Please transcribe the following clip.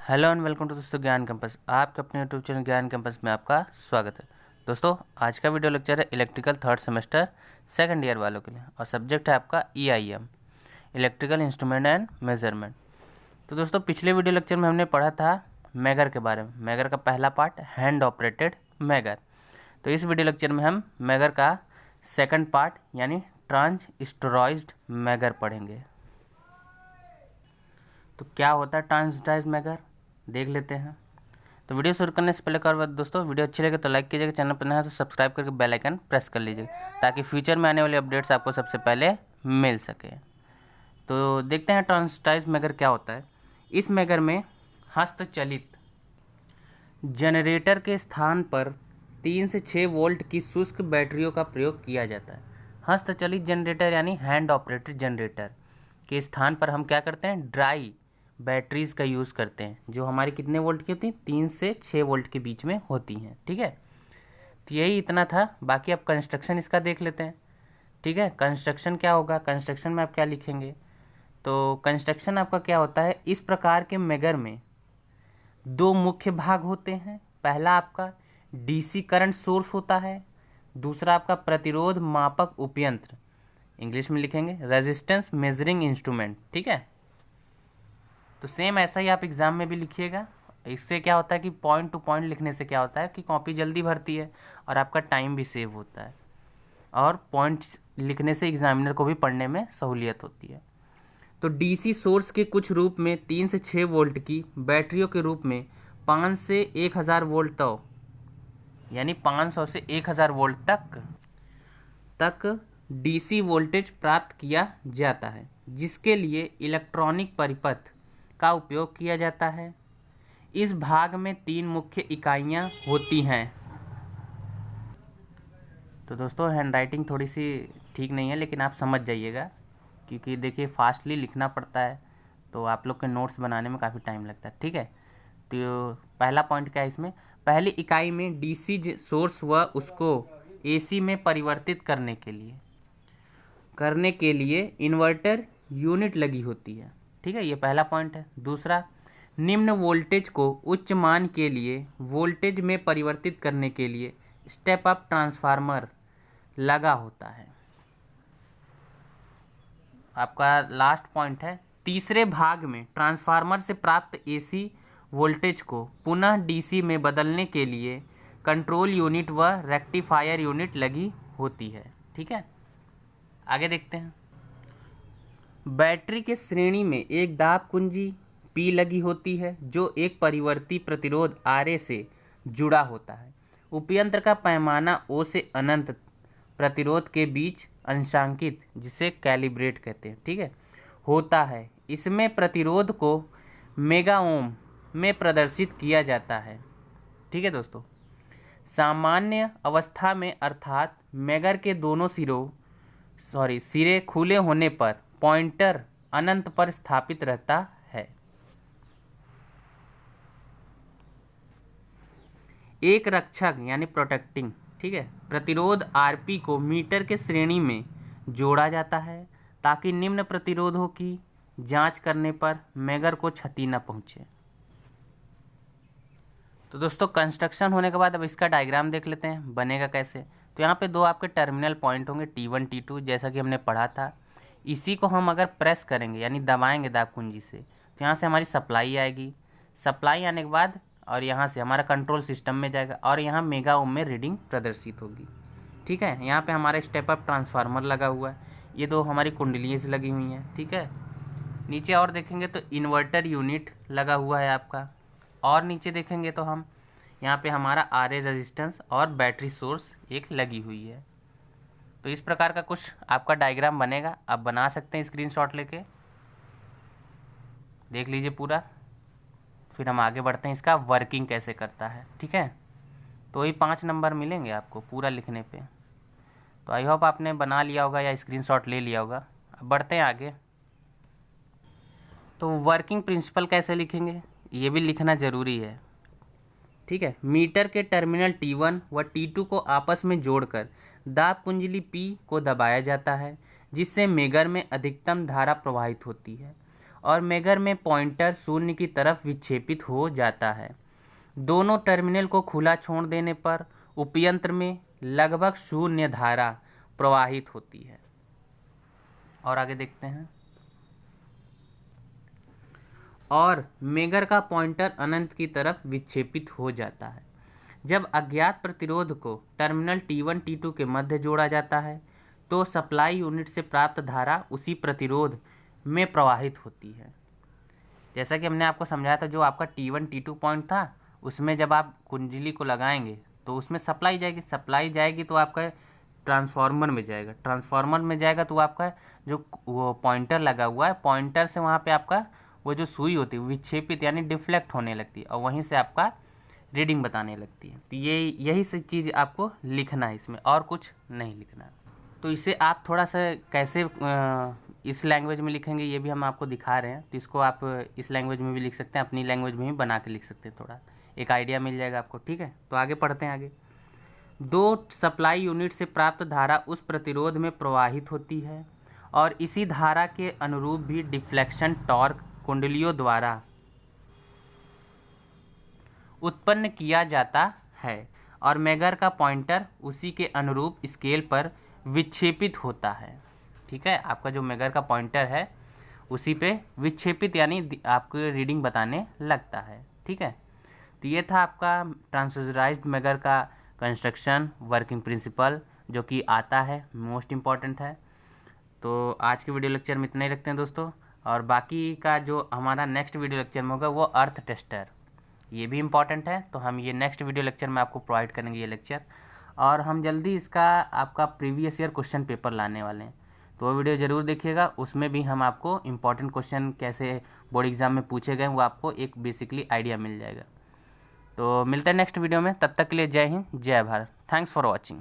Hello and welcome to दोस्तों ज्ञान campus. आपके अपने यूट्यूब चैनल ज्ञान कैंपस में आपका स्वागत है। दोस्तों आज का वीडियो लेक्चर है electrical third semester second year वालों के लिए और सब्जेक्ट है आपका EIM electrical instrument and measurement. तो दोस्तों पिछले वीडियो लेक्चर में हमने पढ़ा था मैगर के बारे में। मैगर का पहला पार्ट हैंड ऑपरेटेड मैगर। तो इस वीडियो लेक्चर में हम मैगर का सेकंड पार्ट यानी ट्रांजिस्टराइज्ड मैगर पढ़ेंगे। तो क्या होता है ट्रांजिस्टराइज्ड मैगर देख लेते हैं। तो वीडियो शुरू करने से पहले कर बात दोस्तों, वीडियो अच्छी लगे तो लाइक कीजिएगा, चैनल पर नया है तो सब्सक्राइब करके बेल आइकन प्रेस कर लीजिएगा ताकि फ्यूचर में आने वाले अपडेट्स आपको सबसे पहले मिल सके। तो देखते हैं ट्रांजिस्टराइज्ड मैगर क्या होता है। इस मैगर में हस्तचलित जनरेटर के स्थान पर 3 से 6 वोल्ट की शुष्क बैटरियों का प्रयोग किया जाता है। हस्तचलित जनरेटर यानी हैंड ऑपरेटेड जनरेटर के स्थान पर हम क्या करते हैं, ड्राई बैटरीज़ का यूज़ करते हैं जो हमारी कितने वोल्ट की होती हैं, 3 से 6 वोल्ट के बीच में होती हैं। ठीक है, तो यही इतना था। बाकी अब कंस्ट्रक्शन इसका देख लेते हैं। ठीक है, कंस्ट्रक्शन क्या होगा, कंस्ट्रक्शन में आप क्या लिखेंगे। तो कंस्ट्रक्शन आपका क्या होता है, इस प्रकार के मैगर में 2 मुख्य भाग होते हैं। पहला आपका DC करंट सोर्स होता है, दूसरा आपका प्रतिरोध मापक उपयंत्र, इंग्लिश में लिखेंगे रेजिस्टेंस मेजरिंग इंस्ट्रूमेंट। ठीक है, तो सेम ऐसा ही आप एग्ज़ाम में भी लिखिएगा। इससे क्या होता है कि पॉइंट टू पॉइंट लिखने से क्या होता है कि कॉपी जल्दी भरती है और आपका टाइम भी सेव होता है और पॉइंट्स लिखने से एग्जामिनर को भी पढ़ने में सहूलियत होती है। तो DC सोर्स के कुछ रूप में 3 से 6 वोल्ट की बैटरियों के रूप में 5 से 1000 वोल्ट यानी 500 से 1000 वोल्ट तक DC वोल्टेज प्राप्त किया जाता है, जिसके लिए इलेक्ट्रॉनिक परिपथ का उपयोग किया जाता है। इस भाग में 3 मुख्य इकाइयाँ होती हैं। तो दोस्तों हैंडराइटिंग थोड़ी सी ठीक नहीं है, लेकिन आप समझ जाइएगा क्योंकि देखिए फास्टली लिखना पड़ता है तो आप लोग के नोट्स बनाने में काफ़ी टाइम लगता है। ठीक है, तो पहला पॉइंट क्या है इसमें, पहली इकाई में DC सोर्स व उसको AC में परिवर्तित करने के लिए इन्वर्टर यूनिट लगी होती है। ठीक है, ये पहला पॉइंट है। दूसरा, निम्न वोल्टेज को उच्च मान के लिए वोल्टेज में परिवर्तित करने के लिए स्टेप अप ट्रांसफार्मर लगा होता है। आपका लास्ट पॉइंट है, तीसरे भाग में ट्रांसफार्मर से प्राप्त AC वोल्टेज को पुनः DC में बदलने के लिए कंट्रोल यूनिट व रेक्टिफायर यूनिट लगी होती है। ठीक है, आगे देखते हैं। बैटरी के श्रेणी में एक दाब कुंजी P लगी होती है जो एक परिवर्ती प्रतिरोध RA से जुड़ा होता है। उपयंत्र का पैमाना O से अनंत प्रतिरोध के बीच अंशांकित, जिसे कैलिब्रेट कहते हैं, ठीक है, होता है। इसमें प्रतिरोध को मेगा ओम में प्रदर्शित किया जाता है। ठीक है दोस्तों, सामान्य अवस्था में अर्थात मैगर के दोनों सिरे खुले होने पर पॉइंटर अनंत पर स्थापित रहता है। एक रक्षक यानी प्रोटेक्टिंग, ठीक है, प्रतिरोध RP को मीटर के श्रेणी में जोड़ा जाता है ताकि निम्न प्रतिरोधों की जांच करने पर मैगर को क्षति न पहुंचे। तो दोस्तों कंस्ट्रक्शन होने के बाद अब इसका डायग्राम देख लेते हैं बनेगा कैसे। तो यहाँ पे 2 आपके टर्मिनल पॉइंट होंगे T1 T2, जैसा कि हमने पढ़ा था। इसी को हम अगर प्रेस करेंगे यानी दबाएंगे दाब कुंजी से तो यहाँ से हमारी सप्लाई आएगी। सप्लाई आने के बाद और यहाँ से हमारा कंट्रोल सिस्टम में जाएगा और यहाँ मेगा ओम में रीडिंग प्रदर्शित होगी। ठीक है, यहाँ पे हमारा स्टेप अप ट्रांसफार्मर लगा हुआ है, ये 2 हमारी कुंडलियाँ से लगी हुई हैं। ठीक है, नीचे और देखेंगे तो इन्वर्टर यूनिट लगा हुआ है आपका, और नीचे देखेंगे तो हम यहाँ पे हमारा RA रेजिस्टेंस और बैटरी सोर्स एक लगी हुई है। तो इस प्रकार का कुछ आपका डायग्राम बनेगा, आप बना सकते हैं स्क्रीनशॉट लेके, देख लीजिए पूरा। फिर हम आगे बढ़ते हैं इसका वर्किंग कैसे करता है। ठीक है, तो वही 5 नंबर मिलेंगे आपको पूरा लिखने पे। तो आई होप आपने बना लिया होगा या स्क्रीनशॉट ले लिया होगा। अब बढ़ते हैं आगे। तो वर्किंग प्रिंसिपल कैसे लिखेंगे ये भी लिखना ज़रूरी है। ठीक है, मीटर के टर्मिनल T1 व T2 को आपस में जोड़कर दाब कुंडली P को दबाया जाता है, जिससे मैगर में अधिकतम धारा प्रवाहित होती है और मेगर में पॉइंटर शून्य की तरफ विक्षेपित हो जाता है। दोनों टर्मिनल को खुला छोड़ देने पर उपयंत्र में लगभग शून्य धारा प्रवाहित होती है। और आगे देखते हैं। और मेगर का पॉइंटर अनंत की तरफ विक्षेपित हो जाता है। जब अज्ञात प्रतिरोध को टर्मिनल T1 T2 के मध्य जोड़ा जाता है तो सप्लाई यूनिट से प्राप्त धारा उसी प्रतिरोध में प्रवाहित होती है। जैसा कि हमने आपको समझाया था, जो आपका T1 T2 पॉइंट था उसमें जब आप कुंडली को लगाएंगे तो उसमें सप्लाई जाएगी तो आपका ट्रांसफार्मर में जाएगा, तो आपका जो वो पॉइंटर लगा हुआ है, पॉइंटर से वहाँ पे आपका वो जो सुई होती है विक्षेपित यानी डिफ्लेक्ट होने लगती है और वहीं से आपका रीडिंग बताने लगती है। तो यही सब चीज़ आपको लिखना है, इसमें और कुछ नहीं लिखना। तो इसे आप थोड़ा सा कैसे इस लैंग्वेज में लिखेंगे ये भी हम आपको दिखा रहे हैं। तो इसको आप इस लैंग्वेज में भी लिख सकते हैं, अपनी लैंग्वेज में भी बना के लिख सकते हैं, थोड़ा एक आइडिया मिल जाएगा आपको। ठीक है, तो आगे पढ़ते हैं। आगे, दो सप्लाई यूनिट से प्राप्त धारा उस प्रतिरोध में प्रवाहित होती है और इसी धारा के अनुरूप भी डिफ्लेक्शन टॉर्क कुंडलियों द्वारा उत्पन्न किया जाता है और मेगर का पॉइंटर उसी के अनुरूप स्केल पर विक्षेपित होता है। ठीक है, आपका जो मेगर का पॉइंटर है उसी पे विक्षेपित यानी आपको रीडिंग बताने लगता है। ठीक है, तो ये था आपका ट्रांसड्यूसराइज्ड मेगर का कंस्ट्रक्शन वर्किंग प्रिंसिपल, जो कि आता है, मोस्ट इम्पॉर्टेंट है। तो आज के वीडियो लेक्चर में इतना ही रखते हैं दोस्तों, और बाकी का जो हमारा नेक्स्ट वीडियो लेक्चर में होगा वो अर्थ टेस्टर, ये भी इम्पॉर्टेंट है। तो हम ये नेक्स्ट वीडियो लेक्चर में आपको प्रोवाइड करेंगे ये लेक्चर, और हम जल्दी इसका आपका प्रीवियस ईयर क्वेश्चन पेपर लाने वाले हैं। तो वो वीडियो ज़रूर देखिएगा, उसमें भी हम आपको इम्पॉर्टेंट क्वेश्चन कैसे बोर्ड एग्जाम में पूछे गए वो आपको एक बेसिकली आइडिया मिल जाएगा। तो मिलते हैं नेक्स्ट वीडियो में, तब तक के लिए जय हिंद, जय भारत। Thanks for watching.